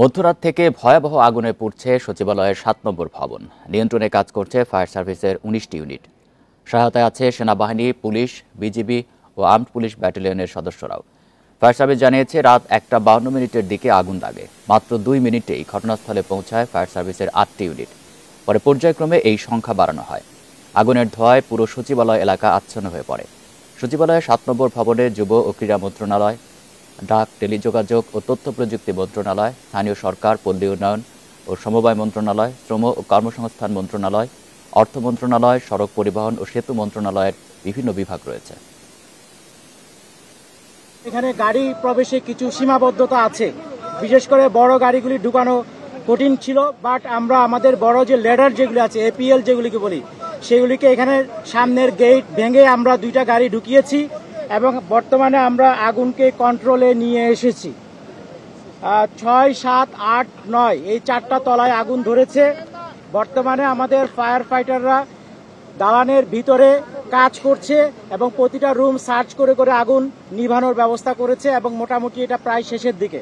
মধ্যরাত থেকে ভয়াবহ আগুনে পুড়ছে সচিবালয়ের ৭ নম্বর ভবন। নিয়ন্ত্রণে কাজ করছে ফায়ার সার্ভিসের ১৯টি ইউনিট। সহায়তায় আছে সেনাবাহিনী, পুলিশ, বিজিবি ও আর্মড পুলিশ ব্যাটালিয়নের সদস্যরাও। ফায়ার সার্ভিস জানিয়েছে রাত ১টা ৫২ মিনিটের দিকে আগুন লাগে। মাত্র ২ মিনিটেই ঘটনাস্থলে পৌঁছায় ফায়ার সার্ভিসের ৮টি ইউনিট। পরে পর্যায়ক্রমে এই সংখ্যা বাড়ানো হয়। আগুনের ধোঁয়ায় পুরো সচিবালয় এলাকা আচ্ছন্ন হয়ে পড়ে। সচিবালয়ের ৭ নম্বর ভবনে যুব ও ক্রীড়া মন্ত্রণালয়, ডাক, টেলিযোগাযোগ ও তথ্য প্রযুক্তি মন্ত্রণালয়, স্থানীয় সরকার, পল্লী উন্নয়ন ও সমবায় মন্ত্রণালয়, শ্রম ও কর্মসংস্থান মন্ত্রণালয়, অর্থ মন্ত্রণালয়, সড়ক পরিবহন ও সেতু মন্ত্রণালয়ের বিভিন্ন বিভাগ রয়েছে। এখানে গাড়ি প্রবেশে কিছু সীমাবদ্ধতা আছে, বিশেষ করে বড় গাড়িগুলি ঢুকানো কঠিন ছিল। বাট আমরা আমাদের বড় যে লেডার যেগুলি আছে, এপিএল যেগুলিকে বলি, সেগুলিকে এখানে সামনের গেট ভেঙে আমরা 2টা গাড়ি ঢুকিয়েছি এবং বর্তমানে আমরা আগুনকে কন্ট্রোলে নিয়ে এসেছি। 6, 7, 8, 9 এই 4টা তলায় আগুন ধরেছে। বর্তমানে আমাদের ফায়ার ফাইটাররা দালানের ভিতরে কাজ করছে এবং প্রতিটা রুম সার্চ করে করে আগুন নিভানোর ব্যবস্থা করেছে এবং মোটামুটি এটা প্রায় শেষের দিকে।